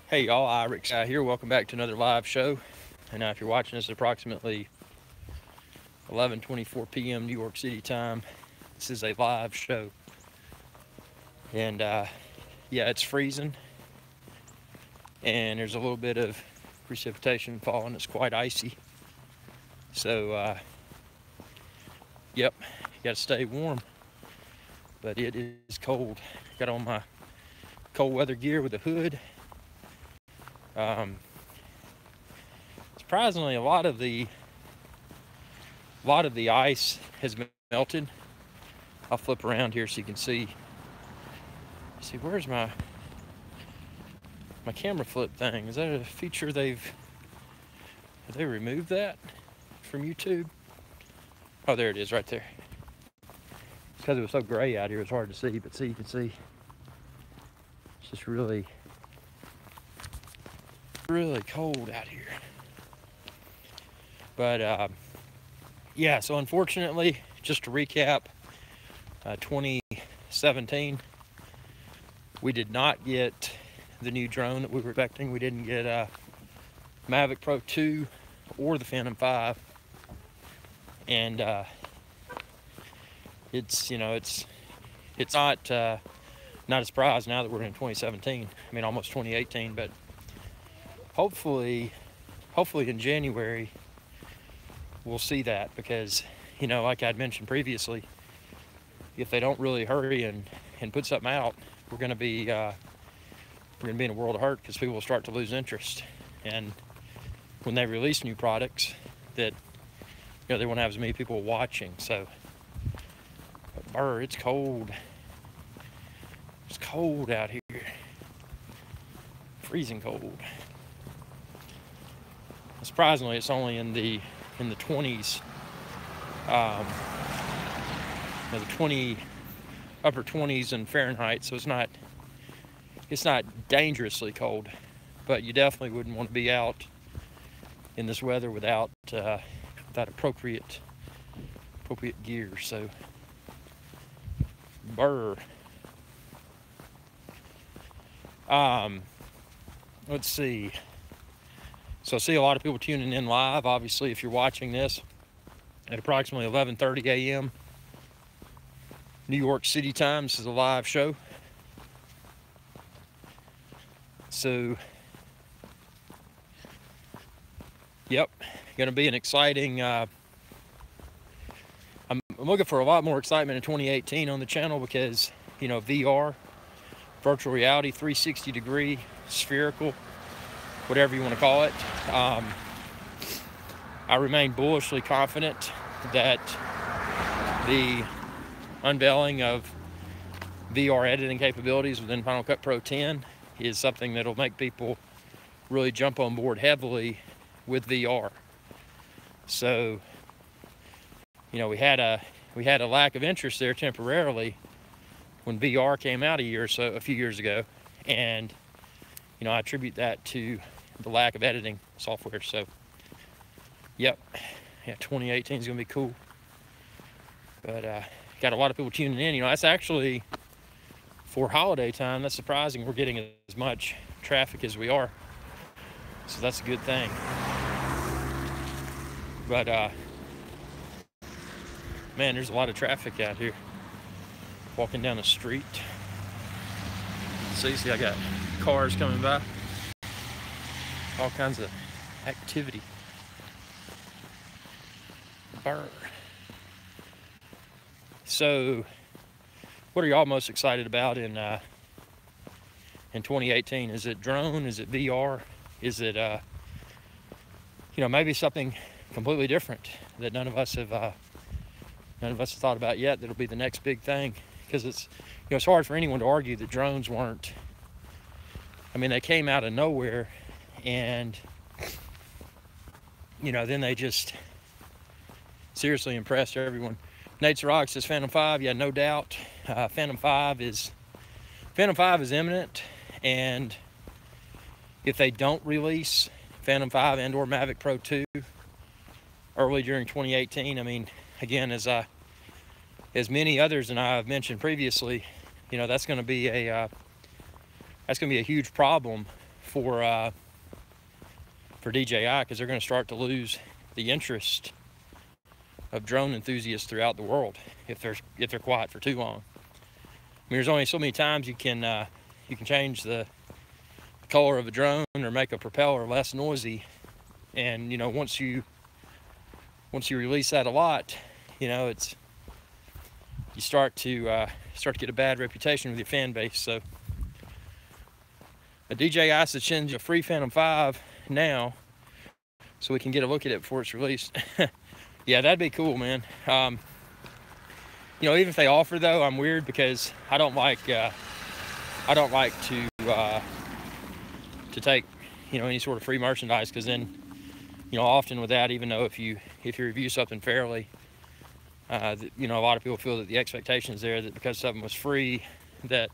Hey y'all, IrixGuy here. Welcome back to another live show. And if you're watching this at approximately 11:24 p.m. New York City time, this is a live show. And yeah, it's freezing, and there's a little bit of precipitation falling. It's quite icy. So yep, you got to stay warm. But it is cold. Got on my cold weather gear with a hood. Surprisingly, a lot of the ice has been melted. I'll flip around here so you can see. See, where's my camera flip thing? Is that a feature have they removed that from YouTube? Oh, there it is, right there. Because it was so gray out here, it's hard to see. But see, you can see it's just really cold out here. But yeah, so unfortunately, just to recap, 2017, we did not get the new drone that we were expecting. We didn't get Mavic Pro 2 or the Phantom 5. And it's not a surprise now that we're in 2017. I mean, almost 2018, but hopefully in January we'll see that, because like I'd mentioned previously, if they don't really hurry and put something out, we're going to be in a world of hurt, because people will start to lose interest. And when they release new products, that they won't have as many people watching. So, but brr, it's cold. It's cold out here. Freezing cold. Surprisingly, it's only in the 20s. The upper 20s in Fahrenheit, so it's not dangerously cold, but you definitely wouldn't want to be out in this weather without appropriate gear. So, burr. Let's see. So I see a lot of people tuning in live. Obviously, if you're watching this at approximately 11:30 a.m. New York City time, this is a live show. So, yep, going to be an exciting. I'm looking for a lot more excitement in 2018 on the channel, because VR, virtual reality, 360 degree, spherical, whatever you want to call it. I remain bullishly confident that the unveiling of VR editing capabilities within Final Cut Pro 10 is something that'll make people really jump on board heavily with VR. So, we had a lack of interest there temporarily when VR came out a few years ago, and I attribute that to the lack of editing software. So, yep, yeah, 2018 is gonna be cool. But got a lot of people tuning in. That's actually, for holiday time, that's surprising. We're getting as much traffic as we are, so that's a good thing. But man, there's a lot of traffic out here. Walking down the street. So you see, I got cars coming by. All kinds of activity. Burr. So, what are y'all most excited about in 2018? Is it drone? Is it VR? Is it maybe something completely different that none of us have thought about yet? That'll be the next big thing, because it's it's hard for anyone to argue that drones weren't. I mean, they came out of nowhere, and then they just seriously impressed everyone. Nate's Rock says Phantom 5. Yeah, no doubt. Phantom 5 is imminent, and if they don't release Phantom 5 and or Mavic Pro 2 early during 2018, I mean, again, as many others and I have mentioned previously, that's going to be a huge problem for DJI, because they're going to start to lose the interest of drone enthusiasts throughout the world if they're quiet for too long. I mean, there's only so many times you can change the color of a drone or make a propeller less noisy, and you know, once you release that a lot, you know, you start to get a bad reputation with your fan base. So a DJI sends a free Phantom 5 now, so we can get a look at it before it's released. Yeah, that'd be cool, man. You know, even if they offer, though, I'm weird because I don't like to take, you know, any sort of free merchandise, because then, you know, often with that, even though if you review something fairly, you know, a lot of people feel that the expectation is there that because something was free, that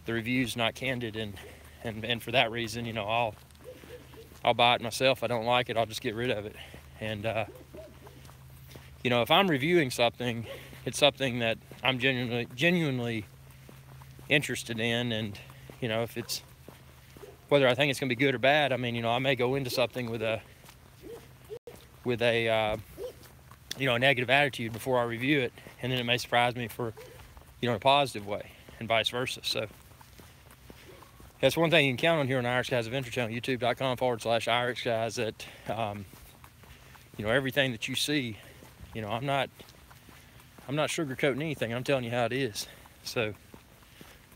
the review's not candid, and for that reason, you know, I'll buy it myself. If I don't like it, I'll just get rid of it. And you know, if I'm reviewing something, it's something that I'm genuinely interested in, and you know, if it's whether I think it's going to be good or bad, I mean, you know, I may go into something with a you know, a negative attitude before I review it, and then it may surprise me for, you know, in a positive way, and vice versa. So that's one thing you can count on here on the IrixGuy's Adventure Channel, youtube.com/IrixGuys, that you know, everything that you see, you know, I'm not sugarcoating anything. I'm telling you how it is. So, you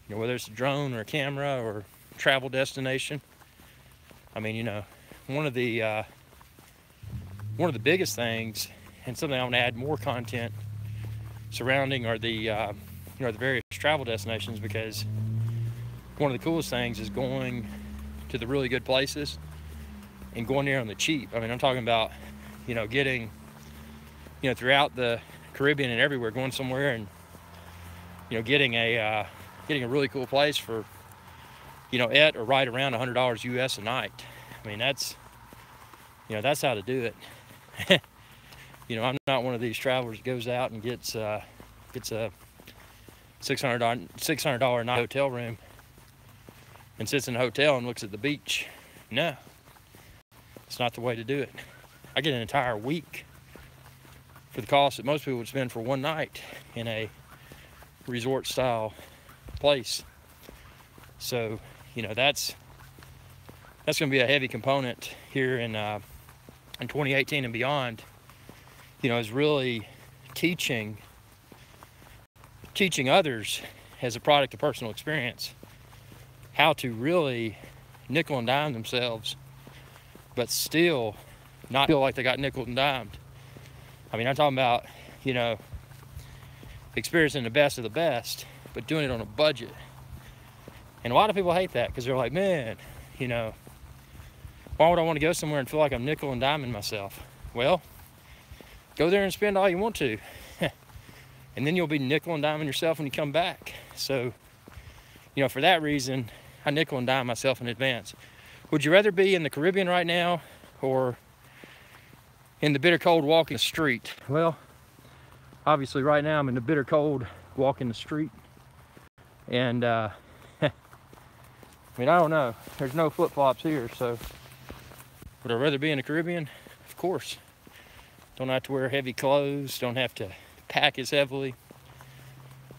know, whether it's a drone or a camera or travel destination, I mean, you know, one of the biggest things, and something I want to add more content surrounding, are the you know, the various travel destinations, because one of the coolest things is going to the really good places and going there on the cheap. I mean, I'm talking about, you know, getting, you know, throughout the Caribbean and everywhere, going somewhere and, you know, getting a really cool place for, you know, at or right around $100 US a night. I mean, that's, you know, that's how to do it. You know, I'm not one of these travelers that goes out and gets a $600 a night hotel room and sits in a hotel and looks at the beach. No, it's not the way to do it. I get an entire week for the cost that most people would spend for one night in a resort style place. So, you know, that's going to be a heavy component here in 2018 and beyond. You know, is really teaching others as a product of personal experience how to really nickel and dime themselves, but still not feel like they got nickel and dimed. I mean, I'm talking about, you know, experiencing the best of the best, but doing it on a budget. And a lot of people hate that, because they're like, man, you know, why would I want to go somewhere and feel like I'm nickel and diming myself? Well, go there and spend all you want to. And then you'll be nickel and diming yourself when you come back. So, you know, for that reason, I nickel and dime myself in advance. Would you rather be in the Caribbean right now or in the bitter cold walking the street? Well, obviously right now I'm in the bitter cold walking the street. And I mean, I don't know. There's no flip-flops here, so would I rather be in the Caribbean? Of course. Don't have to wear heavy clothes, don't have to pack as heavily.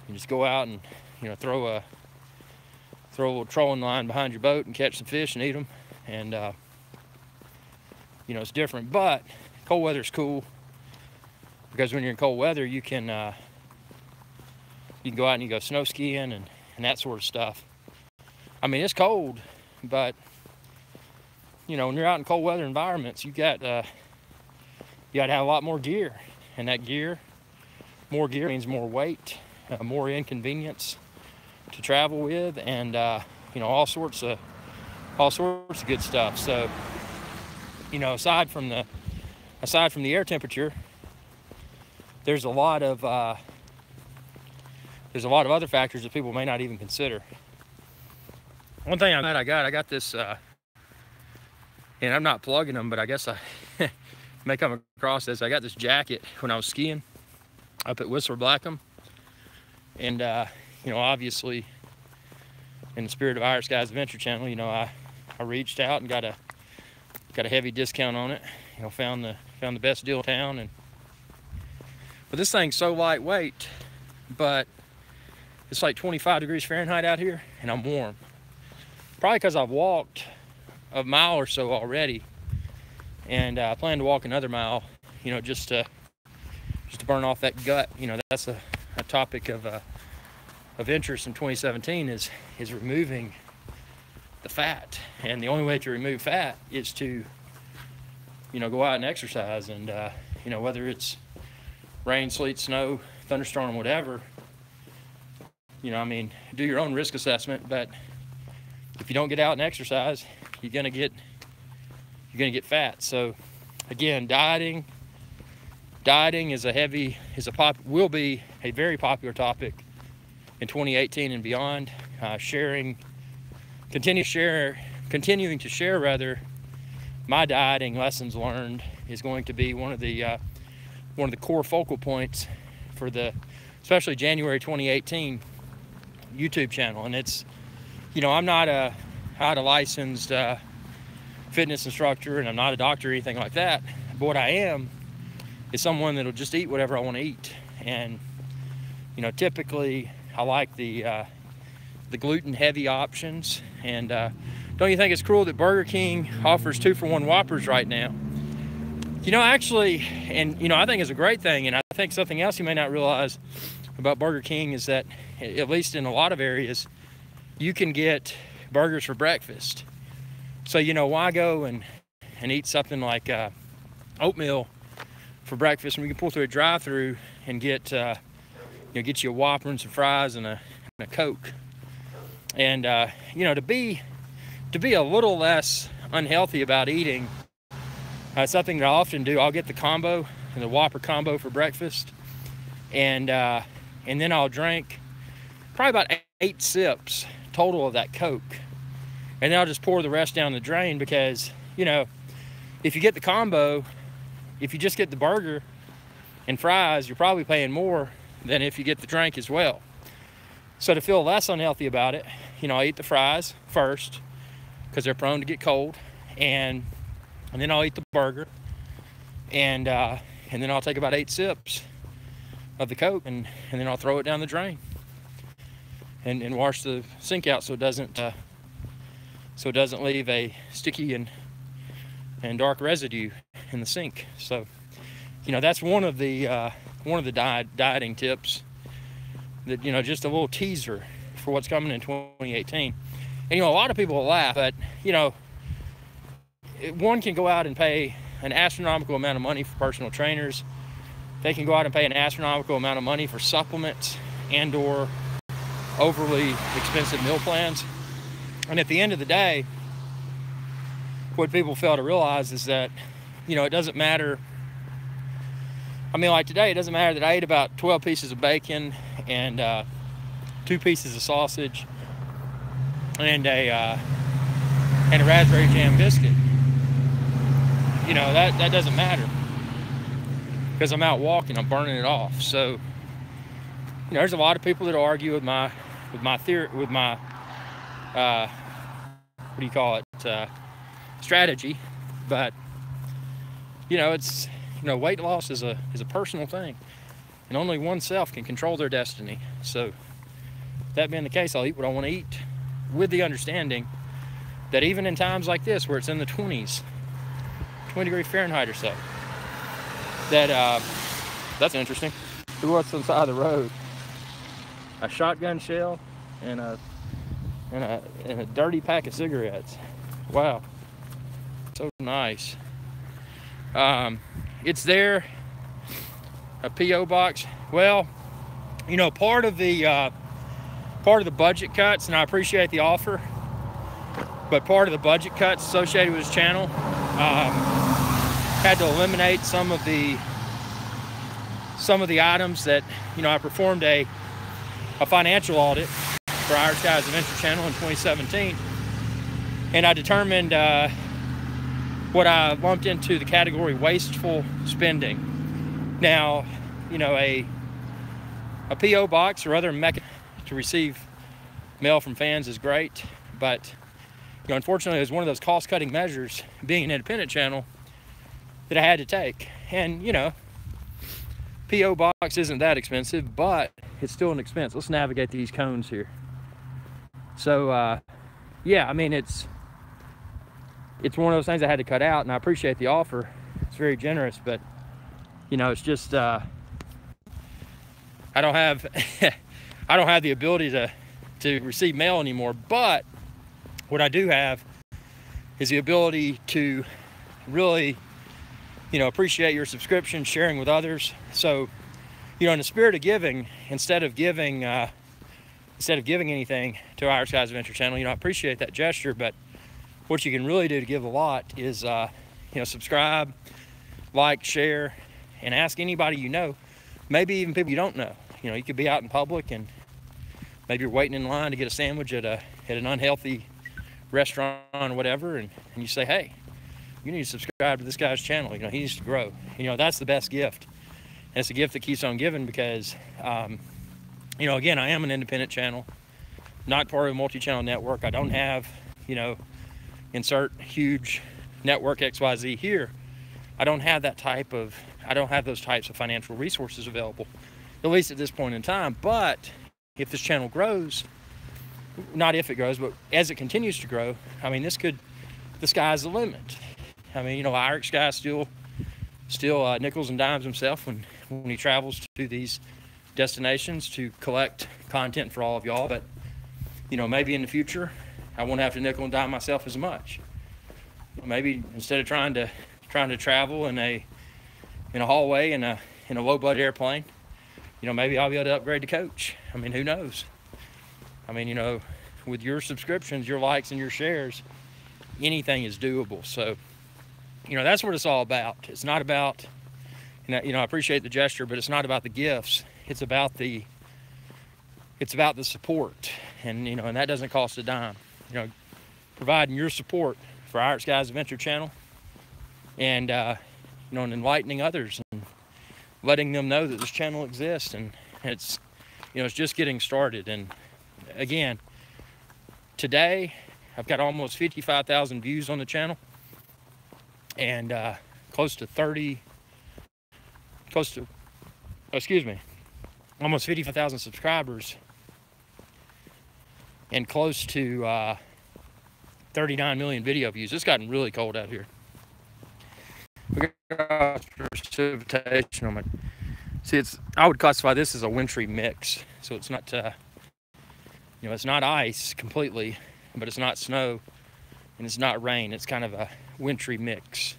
You just go out and, you know, throw a little trolling line behind your boat and catch some fish and eat them. And you know, it's different. But cold weather is cool, because when you're in cold weather, you can go out and you go snow skiing and that sort of stuff. I mean, it's cold, but you know, when you're out in cold weather environments, you got to have a lot more gear, and that gear, more gear means more weight, more inconvenience to travel with, and you know, all sorts of good stuff. So, you know, aside from the air temperature, there's a lot of other factors that people may not even consider. One thing I got this, and I'm not plugging them, but I guess I may come across this. I got this jacket when I was skiing up at Whistler Blackham, and you know, obviously, in the spirit of IrixGuys Adventure Channel, you know, I I reached out and got a heavy discount on it. You know, found the best deal in town. But this thing's so lightweight, but it's like 25 degrees Fahrenheit out here, and I'm warm. Probably because I've walked a mile or so already, and I plan to walk another mile. You know, just to burn off that gut. You know, that's a topic of interest in 2017 is removing the fat, and the only way to remove fat is to, you know, go out and exercise. And you know, whether it's rain, sleet, snow, thunderstorm, whatever, you know, I mean, do your own risk assessment. But if you don't get out and exercise, you're gonna get fat. So again, dieting will be a very popular topic in 2018 and beyond. Continuing to share rather my dieting lessons learned is going to be one of the core focal points for the especially January 2018 YouTube channel. And it's, you know, I'm not a licensed fitness instructor, and I'm not a doctor or anything like that. But what I am is someone that'll just eat whatever I want to eat. And, you know, typically I like the gluten heavy options. And don't you think it's cruel that Burger King offers 2-for-1 Whoppers right now? You know, actually, and you know, I think it's a great thing. And I think something else you may not realize about Burger King is that, at least in a lot of areas, you can get burgers for breakfast. So, you know, why go and eat something like oatmeal for breakfast when you can pull through a drive-through and get you a Whopper and some fries and a Coke. And you know, to be a little less unhealthy about eating, something that I often do, I'll get the combo, the Whopper combo for breakfast, and then I'll drink probably about 8 sips total of that Coke, and then I'll just pour the rest down the drain. Because, you know, if you get the combo, if you just get the burger and fries, you're probably paying more than if you get the drink as well. So to feel less unhealthy about it, you know, I eat the fries first because they're prone to get cold, and then I'll eat the burger, and then I'll take about 8 sips of the Coke, and then I'll throw it down the drain and wash the sink out so it doesn't leave a sticky and dark residue in the sink. So, you know, that's one of the dieting tips that, you know, just a little teaser for what's coming in 2018. And, you know, a lot of people will laugh, but, you know, one can go out and pay an astronomical amount of money for personal trainers. They can go out and pay an astronomical amount of money for supplements and or overly expensive meal plans. And at the end of the day, what people fail to realize is that, you know, it doesn't matter. I mean, like today, it doesn't matter that I ate about 12 pieces of bacon and 2 pieces of sausage and a raspberry jam biscuit. You know, that doesn't matter because I'm out walking, I'm burning it off. So, you know, there's a lot of people that argue with my what do you call it, strategy. But, you know, it's, you know, weight loss is a personal thing, and only oneself can control their destiny. So that being the case, I'll eat what I want to eat, with the understanding that even in times like this where it's in the 20s, 20 degrees Fahrenheit or so, that that's interesting. Look what's inside the road: a shotgun shell and a dirty pack of cigarettes. Wow, so nice. It's there, a P.O. box. Well, you know, part of the budget cuts, and I appreciate the offer, but part of the budget cuts associated with this channel had to eliminate some of the items that, you know, I performed a financial audit for IrixGuy's Adventure channel in 2017, and I determined what I lumped into the category wasteful spending. Now, you know, a P.O. box or other mechanism to receive mail from fans is great, but unfortunately, it was one of those cost-cutting measures, being an independent channel, that I had to take. And, P.O. box isn't that expensive, but it's still an expense. Let's navigate these cones here. So, yeah, I mean, it's one of those things I had to cut out, and I appreciate the offer. It's very generous, but, it's just, I don't have, I don't have the ability to receive mail anymore. But what I do have is the ability to really, appreciate your subscription, sharing with others. So, in the spirit of giving, instead of giving anything to IrixGuy's Adventure channel, I appreciate that gesture. But what you can really do to give a lot is, subscribe, like, share, and ask anybody you know, maybe even people you don't know. You could be out in public and maybe you're waiting in line to get a sandwich at an unhealthy restaurant or whatever, and you say, hey, you need to subscribe to this guy's channel. He needs to grow. That's the best gift. And it's a gift that keeps on giving because, again, I am an independent channel, not part of a multi-channel network. I don't have, insert huge network XYZ here. I don't have those types of financial resources available, at least at this point in time. But if this channel grows, not if it grows, but as it continues to grow, I mean, the sky's the limit. I mean, IrixGuy still nickels and dimes himself when he travels to these destinations to collect content for all of y'all. But, maybe in the future, I won't have to nickel and dime myself as much. Maybe instead of trying to travel in a hallway in a low budget airplane, maybe I'll be able to upgrade to coach. I mean, who knows? I mean, with your subscriptions, your likes, and your shares, anything is doable. So, that's what it's all about. It's not about, I appreciate the gesture, but it's not about the gifts. It's about the support, and and that doesn't cost a dime. Providing your support for IrixGuy's Adventure channel, and and enlightening others and letting them know that this channel exists, and it's it's just getting started. And again, today I've got almost 55,000 views on the channel, and almost 55,000 subscribers, and close to 39 million video views. It's gotten really cold out here. We got precipitation on it. See, I would classify this as a wintry mix. So it's not, it's not ice completely, but it's not snow, and it's not rain. It's kind of a wintry mix,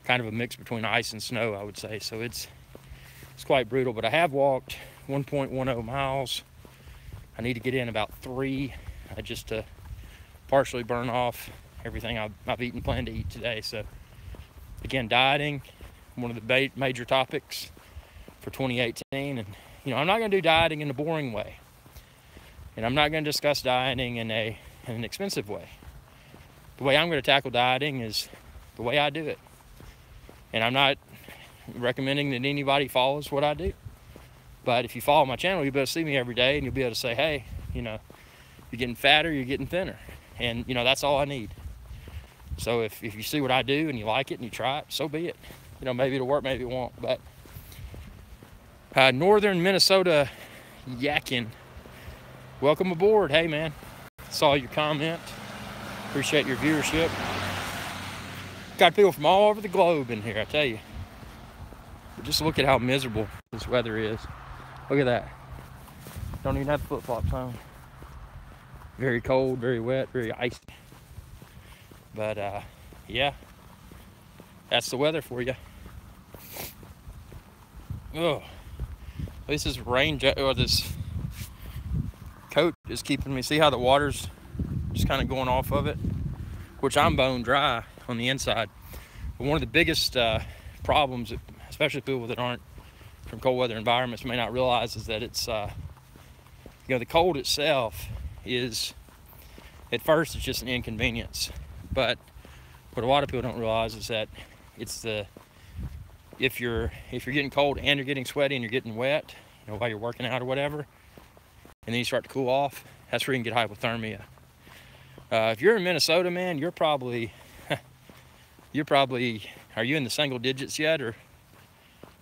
kind of a mix between ice and snow, I would say. So it's quite brutal. But I have walked 1.10 miles. I need to get in about 3, just to partially burn off everything I've eaten, planned to eat today. So again, dieting, one of the major topics for 2018. And I'm not going to do dieting in a boring way, and I'm not going to discuss dieting in an expensive way. The way I'm going to tackle dieting is the way I do it, and I'm not recommending that anybody follows what I do. But if you follow my channel, you'll be able to see me every day, and you'll be able to say, hey, you're getting fatter, you're getting thinner. And, that's all I need. So if you see what I do and you like it and you try it, so be it. Maybe it'll work, maybe it won't. But northern Minnesota Yakin, welcome aboard. Hey, man, saw your comment. Appreciate your viewership. Got people from all over the globe in here, I tell you. But just look at how miserable this weather is. Look at that. Don't even have flip-flops on. Very cold, very wet, very icy. But yeah, that's the weather for you. Oh, this is this coat is keeping me. See how the water's just kind of going off of it, which I'm bone dry on the inside. But one of the biggest problems, especially people that aren't from cold weather environments, may not realize is that it's the cold itself is, at first, it's just an inconvenience. But what a lot of people don't realize is that it's if you're getting cold and you're getting sweaty and you're getting wet, while you're working out or whatever, and then you start to cool off, that's where you can get hypothermia. If you're in Minnesota, man, you're probably, are you in the single digits yet or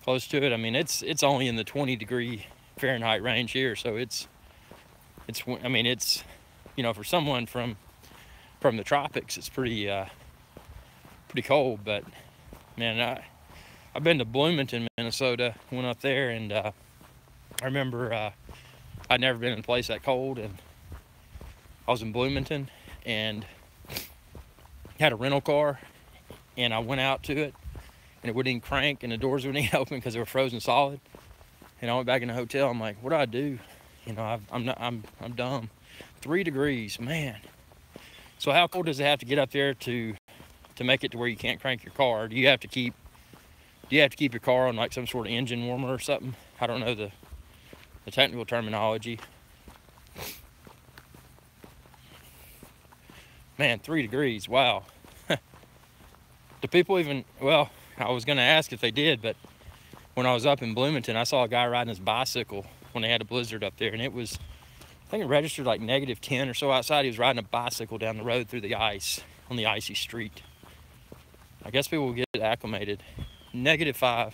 close to it? I mean, it's only in the 20-degree Fahrenheit range here, so I mean, it's, you know, for someone from the tropics, it's pretty cold. But man, I've been to Bloomington, Minnesota, went up there, and I remember I'd never been in a place that cold, and I was in Bloomington and had a rental car, and I went out to it, and it wouldn't even crank, and the doors wouldn't even open because they were frozen solid. And I went back in the hotel. I'm like, what do I do? You know, I'm dumb. 3 degrees, man. So how cold does it have to get up there to make it to where you can't crank your car? Do you have to keep your car on like some sort of engine warmer or something? I don't know the technical terminology. Man, 3 degrees, wow. Do people even, well, I was gonna ask if they did, but when I was up in Bloomington, I saw a guy riding his bicycle when they had a blizzard up there, and it was, I think it registered like -10 or so outside. He was riding a bicycle down the road through the ice on the icy street. I guess people will get acclimated. -5.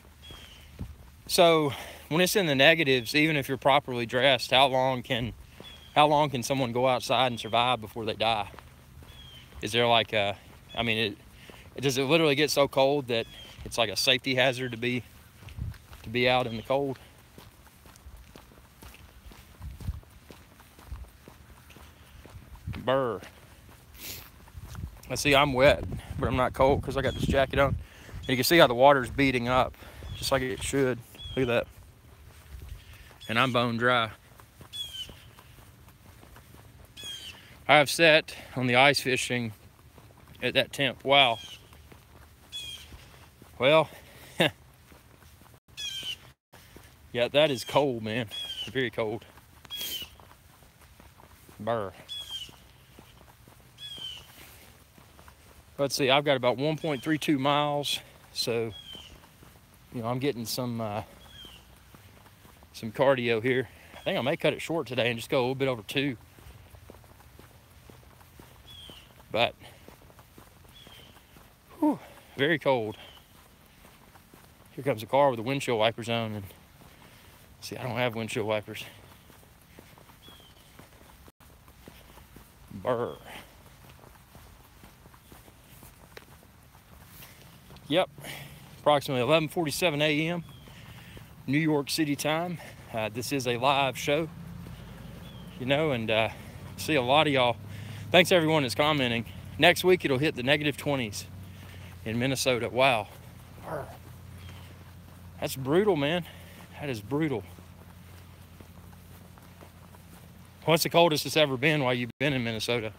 So when it's in the negatives, even if you're properly dressed, how long can someone go outside and survive before they die? Is there like a, I mean, does it literally get so cold that it's like a safety hazard to be out in the cold? Burr. Let's see, I'm wet, but I'm not cold because I got this jacket on. And you can see how the water's beating up, just like it should. Look at that. And I'm bone dry. I have sat on the ice fishing at that temp. Wow. Well, yeah, that is cold, man. Very cold. Burr. Let's see, I've got about 1.32 miles, so you know I'm getting some cardio here. I think I may cut it short today and just go a little bit over 2. But whew, very cold. Here comes a car with the windshield wipers on, and see, I don't have windshield wipers. Burr. Yep, approximately 11:47 a.m. New York City time. This is a live show, you know, and see a lot of y'all. Thanks everyone that's commenting. Next week it'll hit the -20s in Minnesota. Wow, that's brutal, man. That is brutal. What's the coldest it's ever been while you've been in Minnesota?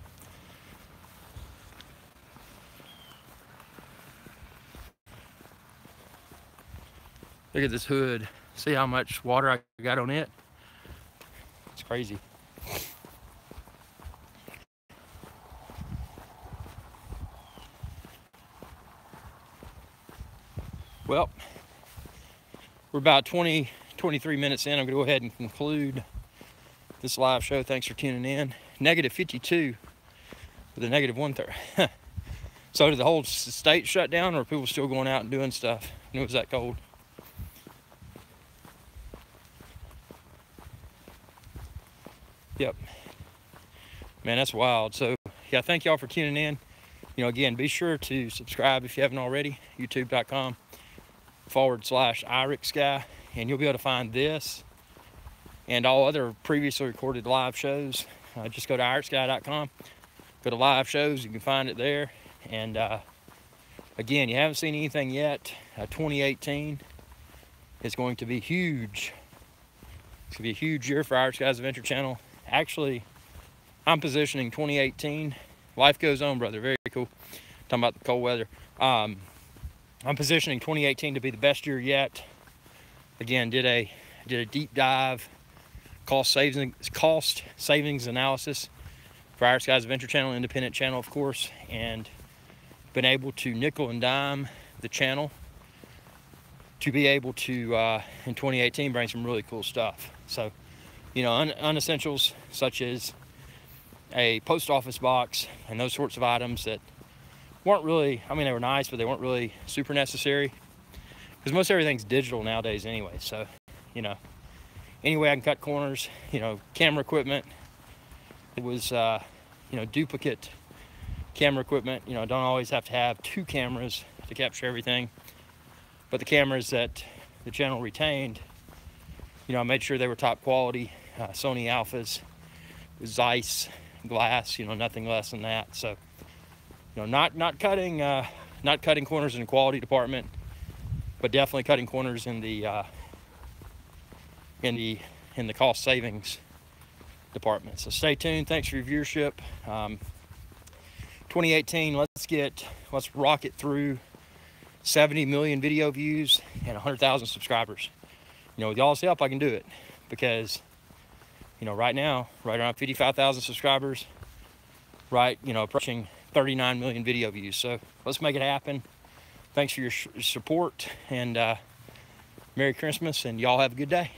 Look at this hood. See how much water I got on it? It's crazy. Well, we're about 23 minutes in. I'm gonna go ahead and conclude this live show. Thanks for tuning in. -52 with a -1/3. So did the whole state shut down, or are people still going out and doing stuff? And it was that cold. Yep. Man, that's wild. So yeah, thank y'all for tuning in. You know, again, be sure to subscribe if you haven't already. youtube.com/IrixGuy, and you'll be able to find this and all other previously recorded live shows. Just go to IrixGuy.com, go to live shows, you can find it there. And again, you haven't seen anything yet. 2018 is going to be huge. It's going to be a huge year for IrixGuy's Adventure Channel. Actually, I'm positioning 2018. Life goes on, brother. Very cool. Talking about the cold weather. I'm positioning 2018 to be the best year yet. Again, did a deep dive cost savings analysis for IrixGuy's Adventure Channel, independent channel, of course, and been able to nickel and dime the channel to be able to in 2018 bring some really cool stuff. So, you know, unessentials such as a post office box and those sorts of items that weren't really, I mean, they were nice, but they weren't really super necessary, because most everything's digital nowadays anyway. So, you know, any way I can cut corners, you know, camera equipment. It was, you know, duplicate camera equipment. You know, don't always have to have 2 cameras to capture everything. But the cameras that the channel retained, you know, I made sure they were top quality, Sony Alphas, with Zeiss glass, you know, nothing less than that. So, you know, not cutting corners in the quality department, but definitely cutting corners in the cost savings department. So stay tuned. Thanks for your viewership. 2018, let's rocket through 70 million video views and 100,000 subscribers. You know, with y'all's help, I can do it, because, you know, right now, right around 55,000 subscribers, right, you know, approaching 39 million video views. So let's make it happen. Thanks for your support, and Merry Christmas, and y'all have a good day.